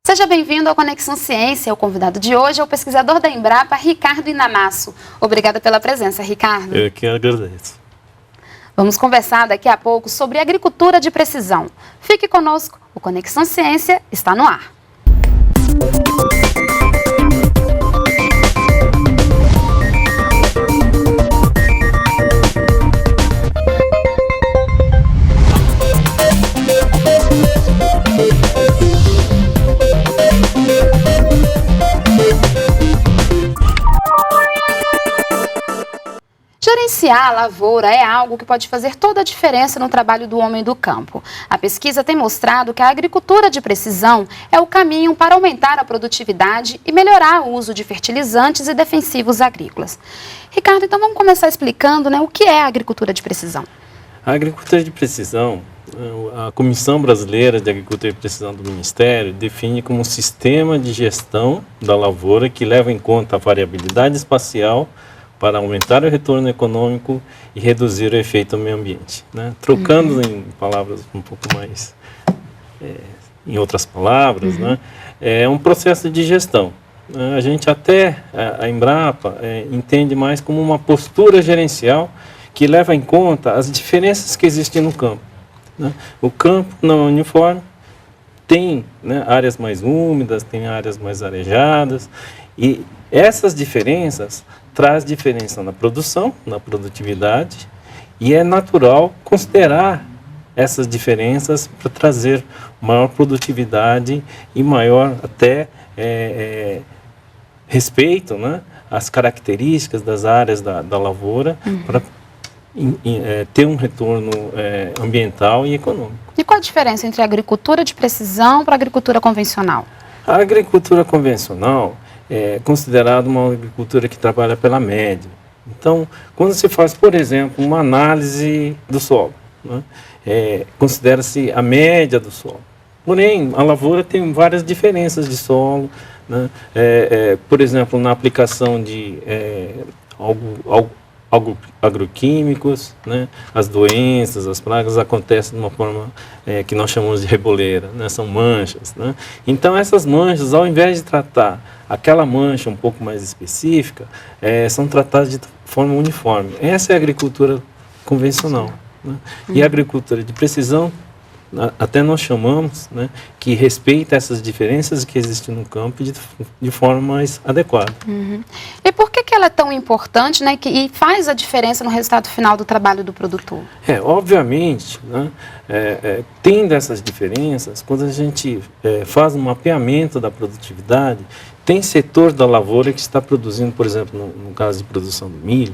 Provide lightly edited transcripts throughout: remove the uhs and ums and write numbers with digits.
Seja bem-vindo ao Conexão Ciência. O convidado de hoje é o pesquisador da Embrapa, Ricardo Inamasso. Obrigada pela presença, Ricardo. Eu que agradeço. Vamos conversar daqui a pouco sobre agricultura de precisão. Fique conosco, o Conexão Ciência está no ar. Gerenciar a lavoura é algo que pode fazer toda a diferença no trabalho do homem do campo. A pesquisa tem mostrado que a agricultura de precisão é o caminho para aumentar a produtividade e melhorar o uso de fertilizantes e defensivos agrícolas. Ricardo, então vamos começar explicando, o que é a agricultura de precisão. A agricultura de precisão, a Comissão Brasileira de Agricultura de Precisão do Ministério define como um sistema de gestão da lavoura que leva em conta a variabilidade espacial para aumentar o retorno econômico e reduzir o efeito ao meio ambiente. Trocando em palavras um pouco mais, em outras palavras, é um processo de gestão. A gente a Embrapa entende mais como uma postura gerencial que leva em conta as diferenças que existem no campo. O campo não é uniforme, tem áreas mais úmidas, tem áreas mais arejadas, e essas diferenças traz diferença na produção, na produtividade, e é natural considerar essas diferenças para trazer maior produtividade e maior até respeito às características das áreas da lavoura para ter um retorno ambiental e econômico. E qual a diferença entre a agricultura de precisão para a agricultura convencional? A agricultura convencional é considerada uma agricultura que trabalha pela média. Então, quando se faz, por exemplo, uma análise do solo, considera-se a média do solo. Porém, a lavoura tem várias diferenças de solo, por exemplo, na aplicação de agroquímicos, as doenças, as pragas acontecem de uma forma que nós chamamos de reboleira, são manchas. Então, essas manchas, ao invés de tratar aquela mancha um pouco mais específica, são tratadas de forma uniforme. Essa é a agricultura convencional. E a agricultura de precisão, até nós chamamos, que respeita essas diferenças que existem no campo de forma mais adequada. E por que ela é tão importante, e faz a diferença no resultado final do trabalho do produtor? Obviamente, tendo essas diferenças, quando a gente faz um mapeamento da produtividade, tem setor da lavoura que está produzindo, por exemplo, no caso de produção do milho,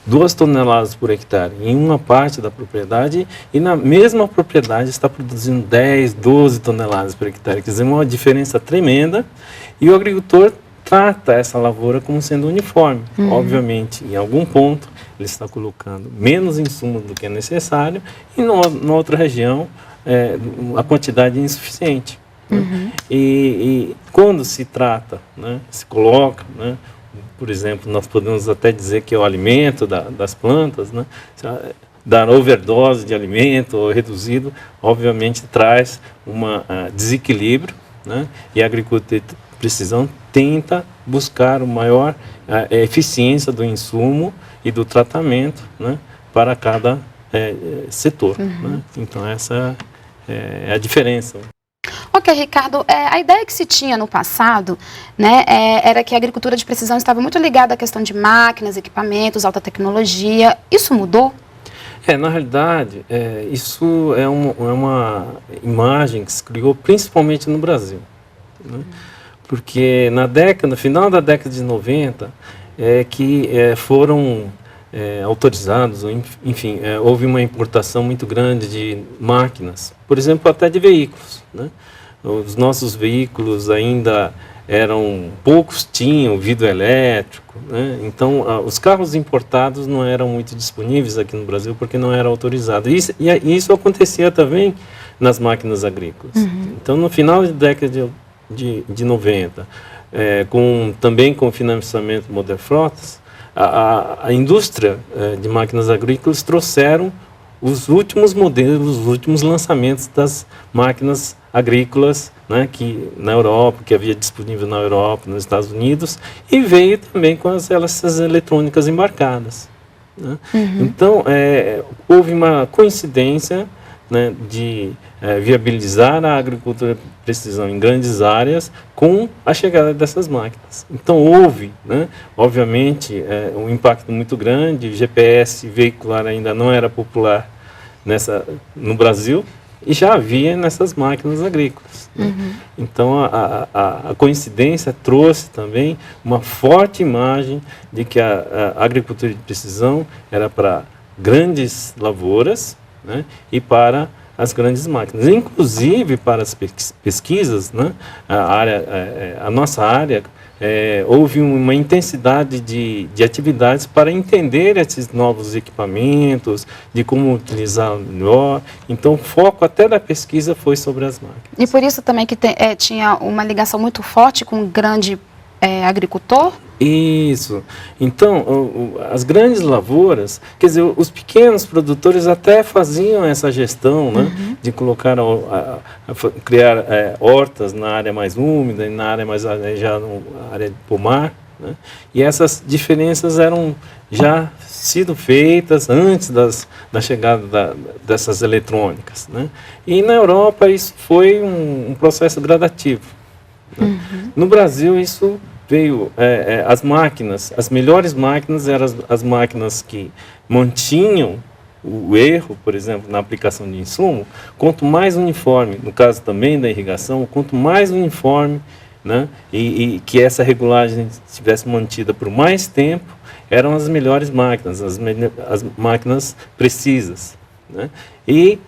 2 toneladas por hectare em uma parte da propriedade, e na mesma propriedade está produzindo 10, 12 toneladas por hectare. Quer dizer, uma diferença tremenda, e o agricultor trata essa lavoura como sendo uniforme. Obviamente, em algum ponto, ele está colocando menos insumos do que é necessário, e na outra região, a quantidade é insuficiente. E quando se trata, se coloca, por exemplo, nós podemos até dizer que é o alimento das plantas, dar overdose de alimento ou reduzido, obviamente traz um desequilíbrio, e a agricultura de precisão tenta buscar maior eficiência do insumo e do tratamento para cada setor. Então, essa é a diferença. Ok, Ricardo, a ideia que se tinha no passado, era que a agricultura de precisão estava muito ligada à questão de máquinas, equipamentos, alta tecnologia. Isso mudou? Na realidade, isso é uma imagem que se criou principalmente no Brasil. Porque no final da década de 90, que foram autorizados, enfim, houve uma importação muito grande de máquinas, por exemplo, até de veículos. Os nossos veículos ainda poucos tinham vidro elétrico, então os carros importados não eram muito disponíveis aqui no Brasil porque não era autorizado. E isso acontecia também nas máquinas agrícolas. Então, no final da década de 90, também com o financiamento do Moderfrotas, a indústria de máquinas agrícolas trouxeram os últimos modelos, os últimos lançamentos das máquinas agrícolas, né, que na Europa, que havia disponível na Europa, nos Estados Unidos, e veio também com essas eletrônicas embarcadas, né? Então, houve uma coincidência, né, de viabilizar a agricultura de precisão em grandes áreas com a chegada dessas máquinas. Então houve, né, obviamente, um impacto muito grande. O GPS veicular ainda não era popular no Brasil, e já havia nessas máquinas agrícolas, né? Então a coincidência trouxe também uma forte imagem de que a agricultura de precisão era para grandes lavouras, né, e para as grandes máquinas, inclusive para as pesquisas, né, a nossa área, houve uma intensidade de atividades para entender esses novos equipamentos, de como utilizar melhor. Então, o foco até da pesquisa foi sobre as máquinas. E por isso também que tinha uma ligação muito forte com o grande agricultor? Isso. Então, as grandes lavouras, quer dizer, os pequenos produtores até faziam essa gestão, né, de colocar, criar hortas na área mais úmida e na área mais arejada, na área de pomar, né, e essas diferenças eram já sido feitas antes da chegada dessas eletrônicas, né. E na Europa isso foi um processo gradativo, né. No Brasil isso veio, as máquinas, as melhores máquinas eram as máquinas que mantinham o erro, por exemplo, na aplicação de insumo. Quanto mais uniforme, no caso também da irrigação, quanto mais uniforme, né, e que essa regulagem estivesse mantida por mais tempo, eram as melhores máquinas, as máquinas precisas, né? E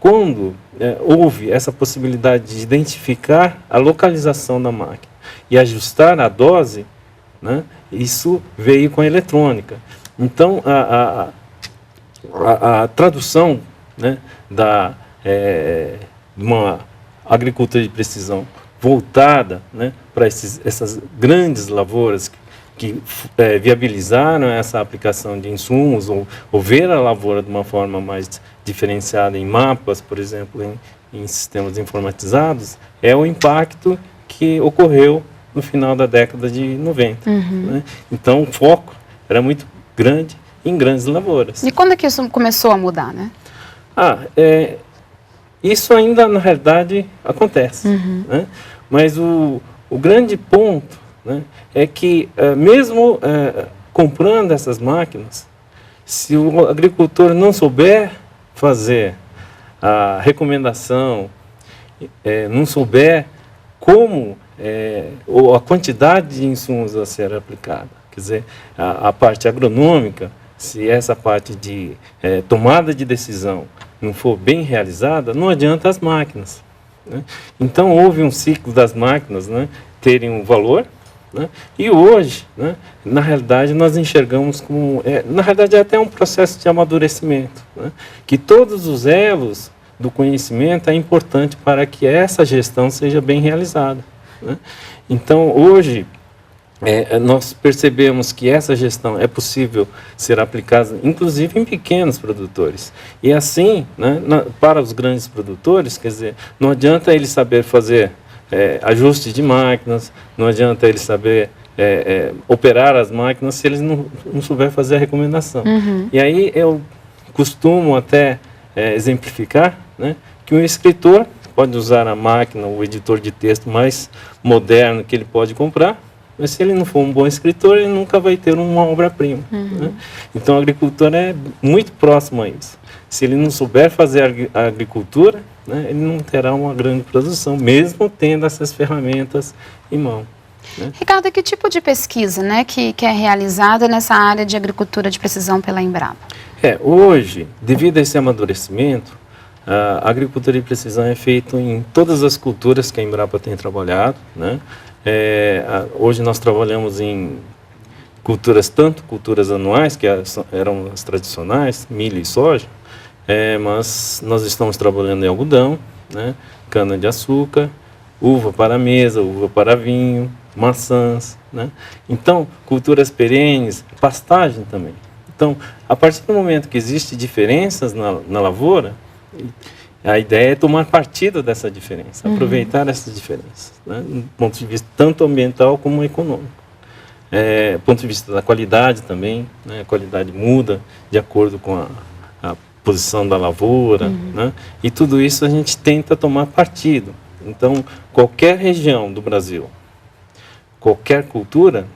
quando houve essa possibilidade de identificar a localização da máquina e ajustar a dose, né, isso veio com a eletrônica. Então, a tradução, né, de uma agricultura de precisão voltada, né, para essas grandes lavouras que viabilizaram essa aplicação de insumos, ou ver a lavoura de uma forma mais diferenciada em mapas, por exemplo, em sistemas informatizados, é o impacto que ocorreu no final da década de 90. Né? Então, o foco era muito grande em grandes lavouras. E quando é que isso começou a mudar, né? Isso ainda, na realidade, acontece. Né? Mas o grande ponto, né, é que, mesmo comprando essas máquinas, se o agricultor não souber fazer a recomendação, não souber como ou a quantidade de insumos a ser aplicada, quer dizer, a parte agronômica, se essa parte de tomada de decisão não for bem realizada, não adianta as máquinas, né? Então houve um ciclo das máquinas, né, terem um valor, né, e hoje, né, na realidade nós enxergamos como, na realidade é até um processo de amadurecimento, né, que todos os elos do conhecimento é importante para que essa gestão seja bem realizada, né? Então, hoje, nós percebemos que essa gestão é possível ser aplicada, inclusive em pequenos produtores. E assim, né, para os grandes produtores, quer dizer, não adianta ele saber fazer ajuste de máquinas, não adianta ele saber operar as máquinas se ele não souber fazer a recomendação. E aí eu costumo até exemplificar, né, que um escritor pode usar a máquina, o editor de texto mais moderno que ele pode comprar, mas se ele não for um bom escritor, ele nunca vai ter uma obra-prima. Né? Então, o agricultor é muito próximo a isso. Se ele não souber fazer a agricultura, né, ele não terá uma grande produção, mesmo tendo essas ferramentas em mão. Né? Ricardo, que tipo de pesquisa, né, que é realizada nessa área de agricultura de precisão pela Embrapa? Hoje, devido a esse amadurecimento, a agricultura de precisão é feita em todas as culturas que a Embrapa tem trabalhado, né? Hoje nós trabalhamos em culturas, tanto culturas anuais, que eram as tradicionais, milho e soja, mas nós estamos trabalhando em algodão, né? Cana-de-açúcar, uva para mesa, uva para vinho, maçãs, né? Então, culturas perenes, pastagem também. Então, a partir do momento que existem diferenças na lavoura, a ideia é tomar partido dessa diferença, aproveitar essas diferenças, né, do ponto de vista tanto ambiental como econômico. Do ponto de vista da qualidade também, né, a qualidade muda de acordo com a posição da lavoura, né, e tudo isso a gente tenta tomar partido. Então, qualquer região do Brasil, qualquer cultura,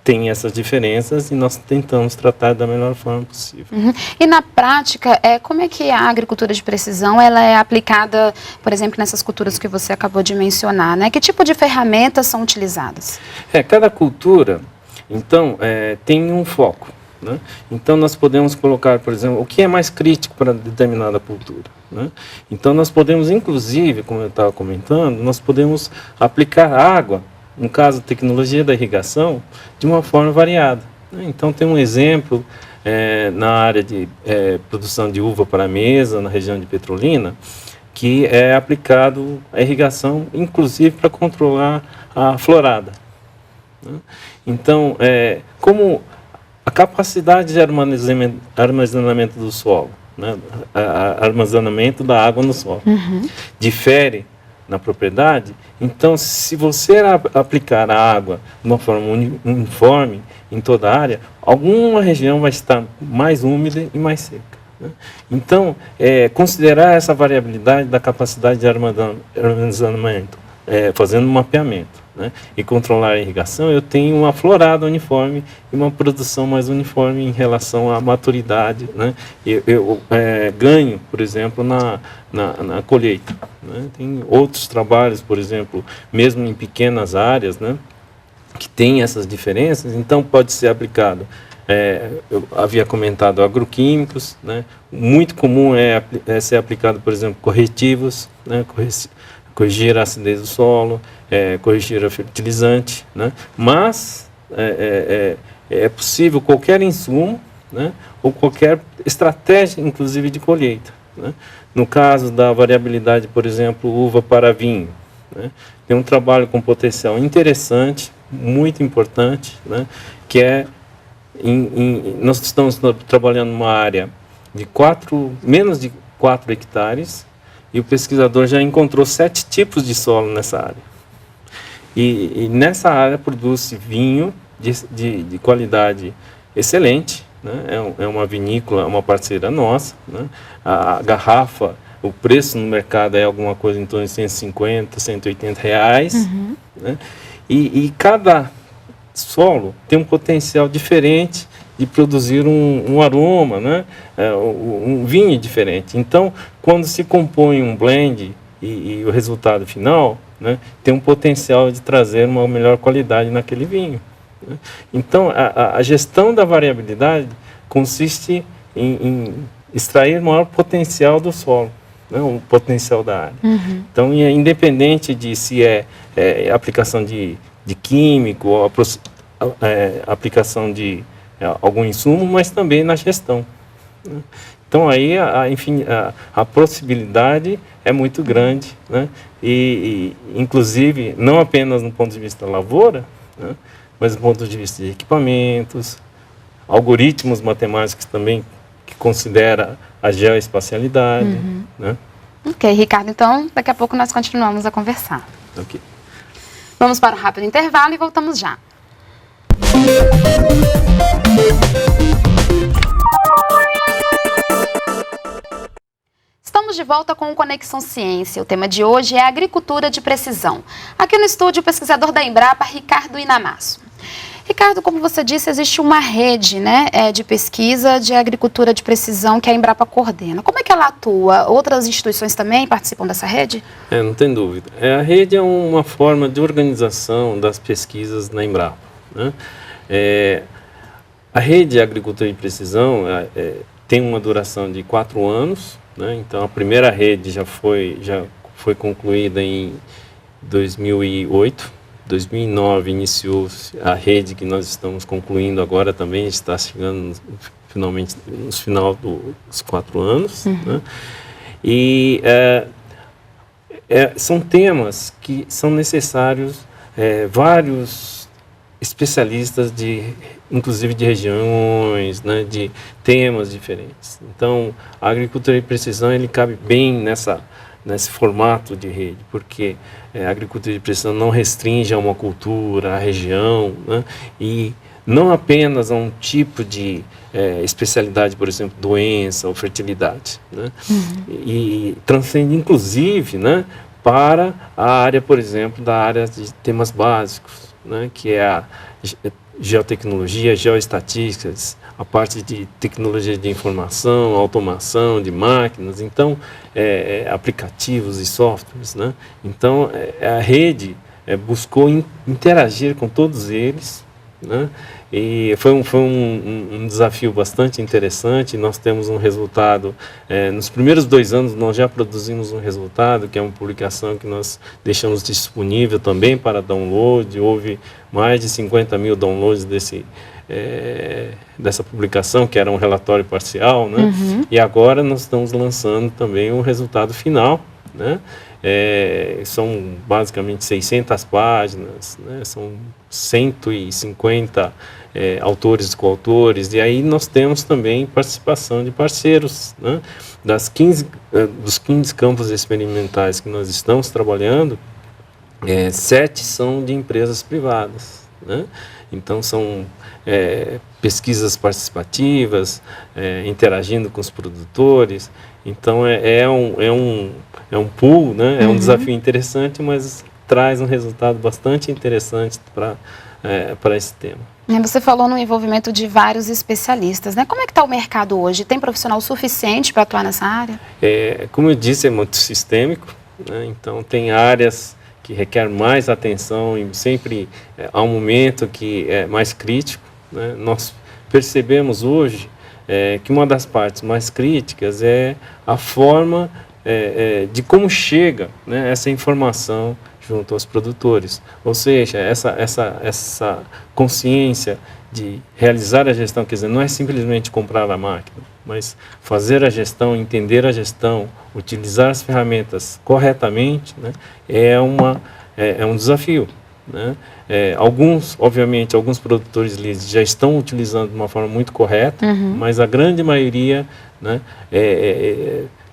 tem essas diferenças e nós tentamos tratar da melhor forma possível. E na prática, como é que a agricultura de precisão ela é aplicada, por exemplo, nessas culturas que você acabou de mencionar, né? Que tipo de ferramentas são utilizadas? Cada cultura, então, tem um foco, né? Então, nós podemos colocar, por exemplo, o que é mais crítico para determinada cultura, né? Então, nós podemos, inclusive, como eu estava comentando, nós podemos aplicar água, no caso, tecnologia da irrigação, de uma forma variada, né? Então, tem um exemplo na área de produção de uva para a mesa, na região de Petrolina, que é aplicado a irrigação, inclusive, para controlar a florada, né? Então, como a capacidade de armazenamento do solo, né, armazenamento da água no solo, difere na propriedade, então se você aplicar a água de uma forma uniforme em toda a área, alguma região vai estar mais úmida e mais seca, né? Então, considerar essa variabilidade da capacidade de armazenamento, fazendo um mapeamento, né, e controlar a irrigação, eu tenho uma florada uniforme e uma produção mais uniforme em relação à maturidade, né? Eu ganho, por exemplo, na colheita, né? Tem outros trabalhos, por exemplo, mesmo em pequenas áreas, né, que tem essas diferenças, então pode ser aplicado, eu havia comentado agroquímicos, né? Muito comum é ser aplicado, por exemplo, corretivos, né? Corrigir a acidez do solo, corrigir o fertilizante, né? Mas é possível qualquer insumo, né, ou qualquer estratégia, inclusive de colheita, né? No caso da variabilidade, por exemplo, uva para vinho, né, tem um trabalho com potencial interessante, muito importante, né, que nós estamos trabalhando numa área de menos de 4 hectares, e o pesquisador já encontrou 7 tipos de solo nessa área. E nessa área produz vinho de qualidade excelente, né? É uma vinícola, uma parceira nossa, né? A garrafa, o preço no mercado é alguma coisa em torno de 150, 180 reais. Né? E cada solo tem um potencial diferente de produzir um aroma, né? Um vinho diferente. Então, quando se compõe um blend e o resultado final, né, tem um potencial de trazer uma melhor qualidade naquele vinho, né? Então, a gestão da variabilidade consiste em extrair o maior potencial do solo, né, o potencial da área. Então, independente de se aplicação de químico, ou aplicação de algum insumo, mas também na gestão, né? Então, aí, enfim, a possibilidade é muito grande, né? E, inclusive, não apenas no ponto de vista da lavoura, né, mas do ponto de vista de equipamentos, algoritmos matemáticos também, que considera a geoespacialidade, né? Ok, Ricardo, então, daqui a pouco nós continuamos a conversar. Ok. Vamos para um rápido intervalo e voltamos já. Estamos de volta com o Conexão Ciência. O tema de hoje é agricultura de precisão. Aqui no estúdio, o pesquisador da Embrapa, Ricardo Inamasso. Ricardo, como você disse, existe uma rede, né, de pesquisa de agricultura de precisão que a Embrapa coordena. Como é que ela atua? Outras instituições também participam dessa rede? Não tem dúvida. A rede é uma forma de organização das pesquisas na Embrapa, né? A rede de agricultura de precisão tem uma duração de 4 anos, né? Então, a primeira rede já foi concluída em 2008. 2009 iniciou-se a rede que nós estamos concluindo agora também, está chegando finalmente no final dos 4 anos. Né? E são temas que são necessários vários especialistas inclusive de regiões, né, de temas diferentes. Então, a agricultura de precisão ele cabe bem nesse formato de rede, porque a agricultura de precisão não restringe a uma cultura, a região, né, e não apenas a um tipo de especialidade, por exemplo, doença ou fertilidade, né, e transcende inclusive, né, para a área, por exemplo, da área de temas básicos, né, que é a geotecnologia, geoestatísticas, a parte de tecnologia de informação, automação de máquinas, então, aplicativos e softwares, né? Então, a rede buscou interagir com todos eles, né? E foi um desafio bastante interessante. Nós temos um resultado, nos primeiros 2 anos nós já produzimos um resultado, que é uma publicação que nós deixamos disponível também para download. Houve mais de 50 mil downloads dessa publicação, que era um relatório parcial, né? E agora nós estamos lançando também o resultado final, né? São basicamente 600 páginas, né? São 150 autores e coautores, e aí nós temos também participação de parceiros, né? Dos 15 campos experimentais que nós estamos trabalhando, 7 são de empresas privadas, né? Então são pesquisas participativas, interagindo com os produtores. Então é um pool, né? É um desafio interessante, mas traz um resultado bastante interessante para esse tema. Você falou no envolvimento de vários especialistas, né? Como é que está o mercado hoje? Tem profissional suficiente para atuar nessa área? Como eu disse, é muito sistêmico, né? Então tem áreas que requer mais atenção e sempre há um momento que é mais crítico, né? Nós percebemos hoje que uma das partes mais críticas é a forma de como chega, né, essa informação junto aos produtores. Ou seja, essa consciência de realizar a gestão, quer dizer, não é simplesmente comprar a máquina, mas fazer a gestão, entender a gestão, utilizar as ferramentas corretamente, né, é um desafio, né? Obviamente, alguns produtores líderes já estão utilizando de uma forma muito correta, mas a grande maioria, né,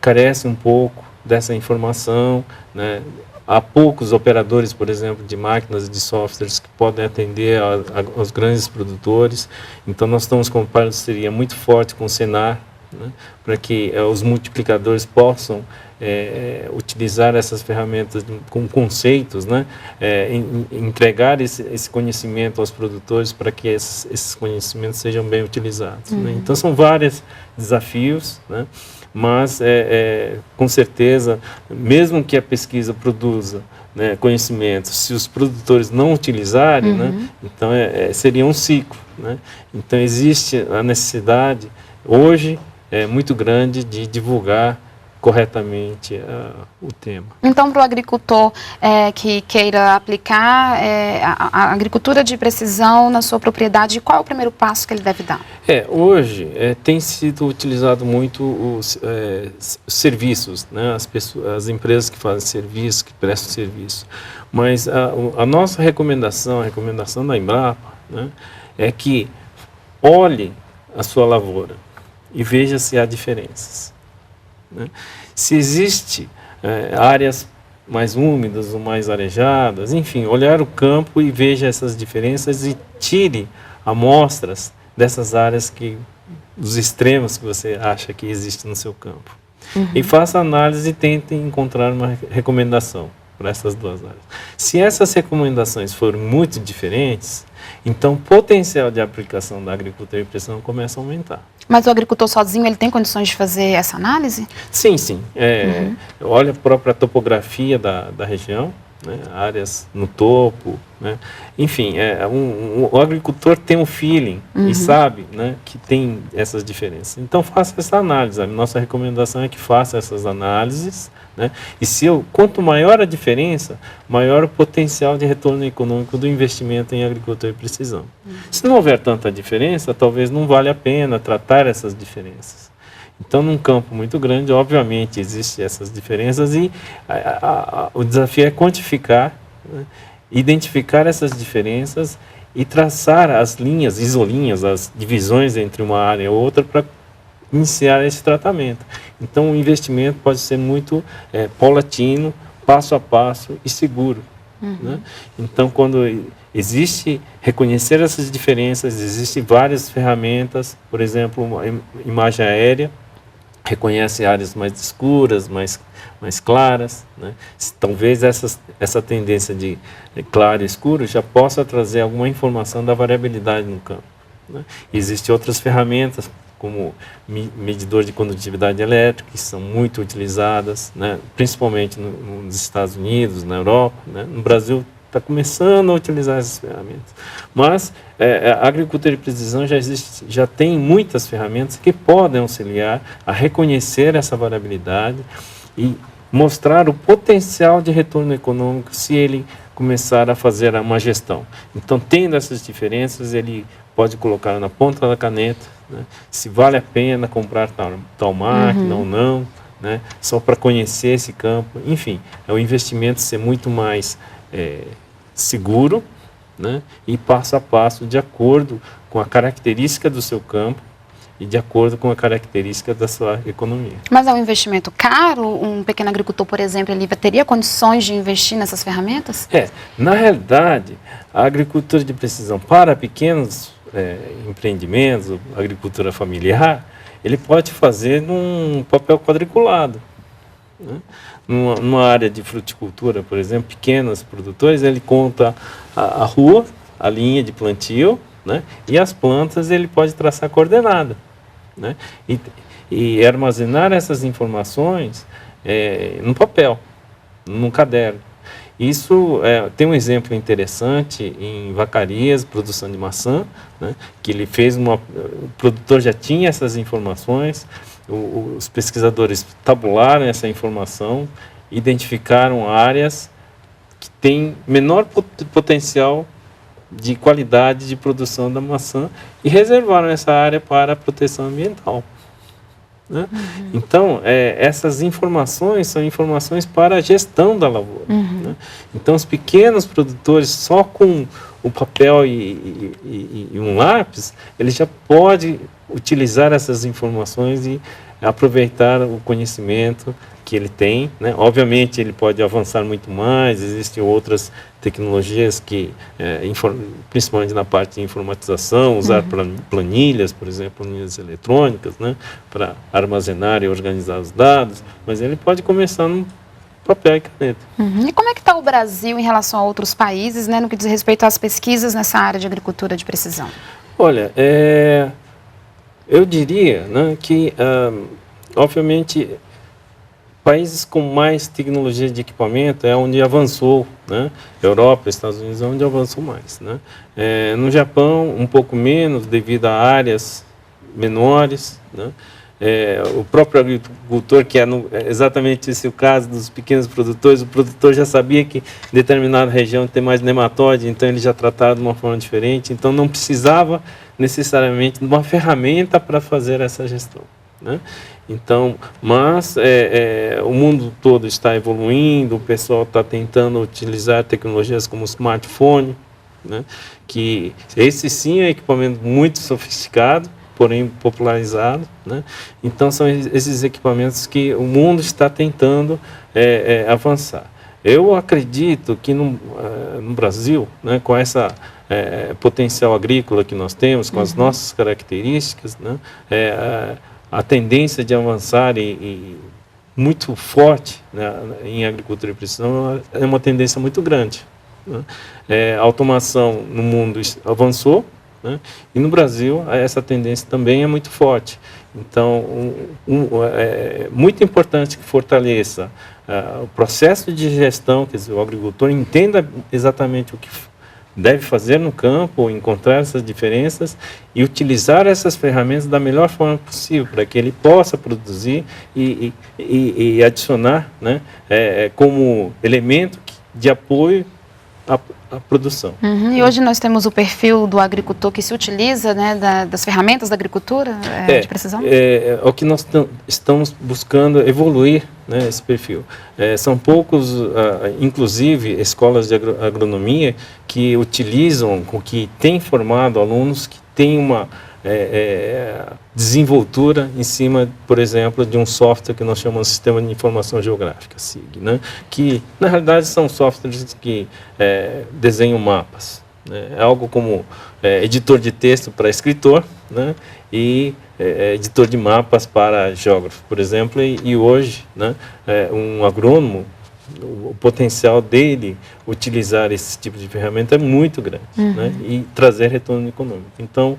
carece um pouco dessa informação, né? Há poucos operadores, por exemplo, de máquinas e de softwares que podem atender aos grandes produtores. Então, nós estamos com uma parceria muito forte com o Senar, né, para que os multiplicadores possam utilizar essas ferramentas com conceitos, né, entregar esse conhecimento aos produtores para que esses conhecimentos sejam bem utilizados. Né? Então, são vários desafios, né? Mas, com certeza, mesmo que a pesquisa produza, né, conhecimentos, se os produtores não utilizarem, né, então seria um ciclo. Né? Então, existe a necessidade, hoje, muito grande de divulgar corretamente o tema. Então, para o agricultor que queira aplicar a agricultura de precisão na sua propriedade, qual é o primeiro passo que ele deve dar? Hoje tem sido utilizado muito os serviços, né? As empresas que fazem serviço, que prestam serviço. Mas a nossa recomendação, a recomendação da Embrapa, né, é que olhe a sua lavoura e veja se há diferenças. Né? Se existe áreas mais úmidas ou mais arejadas, enfim, olhar o campo e veja essas diferenças e tire amostras dessas áreas dos extremos que você acha que existe no seu campo. E faça análise e tente encontrar uma recomendação para essas duas áreas. Se essas recomendações forem muito diferentes, então o potencial de aplicação da agricultura de precisão começa a aumentar. Mas o agricultor sozinho, ele tem condições de fazer essa análise? Sim, sim. Olha a própria topografia da região, né, áreas no topo, né, enfim, o agricultor tem um feeling e sabe, né, que tem essas diferenças. Então faça essa análise. A nossa recomendação é que faça essas análises, né, e quanto maior a diferença, maior o potencial de retorno econômico do investimento em agricultura de precisão. Se não houver tanta diferença, talvez não valha a pena tratar essas diferenças. Então, num campo muito grande, obviamente, existem essas diferenças e o desafio é quantificar, né, identificar essas diferenças e traçar as linhas, isolinhas, as divisões entre uma área e outra para iniciar esse tratamento. Então, o investimento pode ser muito paulatino, passo a passo e seguro. Né? Então, quando existe reconhecer essas diferenças, existem várias ferramentas, por exemplo, uma imagem aérea, reconhece áreas mais escuras, mais claras. Né? Talvez essa tendência de claro e escuro já possa trazer alguma informação da variabilidade no campo. Né? Existem outras ferramentas, como medidor de condutividade elétrica, que são muito utilizadas, né? Principalmente nos Estados Unidos, na Europa. Né? No Brasil está começando a utilizar essas ferramentas. Mas a agricultura de precisão já tem muitas ferramentas que podem auxiliar a reconhecer essa variabilidade e mostrar o potencial de retorno econômico se ele começar a fazer uma gestão. Então, tendo essas diferenças, ele pode colocar na ponta da caneta, né, se vale a pena comprar tal máquina ou não, né, só para conhecer esse campo. Enfim, é um investimento ser muito mais seguro, né, e passo a passo de acordo com a característica do seu campo e de acordo com a característica da sua economia. Mas é um investimento caro? Um pequeno agricultor, por exemplo, ele teria condições de investir nessas ferramentas? Na realidade, a agricultura de precisão para pequenos empreendimentos, agricultura familiar, ele pode fazer num papel quadriculado. Né? Numa área de fruticultura, por exemplo, pequenos produtores, ele conta a rua, a linha de plantio, né? E as plantas ele pode traçar coordenada, né? E armazenar essas informações no papel, num caderno. Isso tem um exemplo interessante em Vacarias, produção de maçã, né? Que ele fez o produtor já tinha essas informações, os pesquisadores tabularam essa informação, identificaram áreas que têm menor potencial de qualidade de produção da maçã e reservaram essa área para a proteção ambiental. Né? Então, essas informações são informações para a gestão da lavoura. Né? Então, os pequenos produtores, só com o papel e um lápis, ele já pode utilizar essas informações e aproveitar o conhecimento que ele tem. Né? Obviamente, ele pode avançar muito mais, existem outras tecnologias que, principalmente na parte de informatização, usar planilhas, por exemplo, planilhas eletrônicas, né? Para armazenar e organizar os dados, mas ele pode começar no papel e caneta. E como é que está o Brasil em relação a outros países, né, no que diz respeito às pesquisas nessa área de agricultura de precisão? Olha, eu diria, né, que, obviamente, países com mais tecnologia de equipamento é onde avançou, né? Europa, Estados Unidos é onde avançou mais, né? No Japão, um pouco menos, devido a áreas menores, né? O próprio agricultor, que é exatamente esse o caso dos pequenos produtores, o produtor já sabia que em determinada região tem mais nematóide, então ele já tratava de uma forma diferente, então não precisava necessariamente de uma ferramenta para fazer essa gestão. Né? Então, mas o mundo todo está evoluindo, o pessoal está tentando utilizar tecnologias como o smartphone, né? Que esse sim é um equipamento muito sofisticado, porém popularizado. Né? Então, são esses equipamentos que o mundo está tentando avançar. Eu acredito que no Brasil, né, com essa potencial agrícola que nós temos, com as nossas características, né, a tendência de avançar muito forte, né, em agricultura de precisão é uma tendência muito grande. Né? A automação no mundo avançou, né? E no Brasil essa tendência também é muito forte. Então, é muito importante que fortaleça o processo de gestão, quer dizer, o agricultor entenda exatamente o que deve fazer no campo, encontrar essas diferenças e utilizar essas ferramentas da melhor forma possível para que ele possa produzir e adicionar, né, como elemento de apoio a produção. E hoje nós temos o perfil do agricultor que se utiliza, né, das ferramentas da agricultura de precisão? É o que nós estamos buscando evoluir, né, esse perfil. São poucos, inclusive, escolas de agronomia que utilizam, que têm formado alunos que têm uma desenvoltura em cima, por exemplo, de um software que nós chamamos de Sistema de Informação Geográfica, SIG, né? Que, na realidade, são softwares que desenham mapas. Né? É algo como editor de texto para escritor, né? E editor de mapas para geógrafo, por exemplo. E hoje, né, um agrônomo, o potencial dele utilizar esse tipo de ferramenta é muito grande, né? E trazer retorno econômico. Então,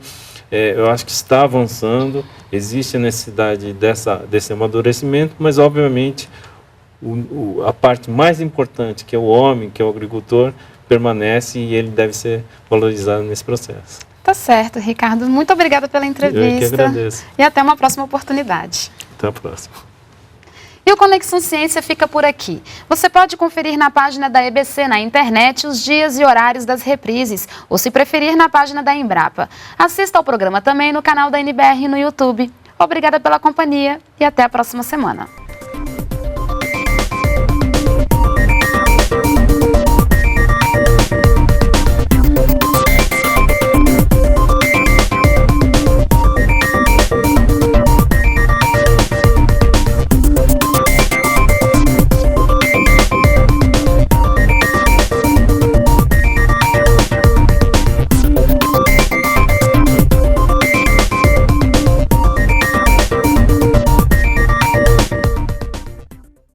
eu acho que está avançando, existe a necessidade desse amadurecimento, mas, obviamente, a parte mais importante, que é o homem, que é o agricultor, permanece e ele deve ser valorizado nesse processo. Tá certo, Ricardo. Muito obrigada pela entrevista. Eu que agradeço. E até uma próxima oportunidade. Até a próxima. E o Conexão Ciência fica por aqui. Você pode conferir na página da EBC na internet os dias e horários das reprises, ou se preferir na página da Embrapa. Assista ao programa também no canal da NBR no YouTube. Obrigada pela companhia e até a próxima semana.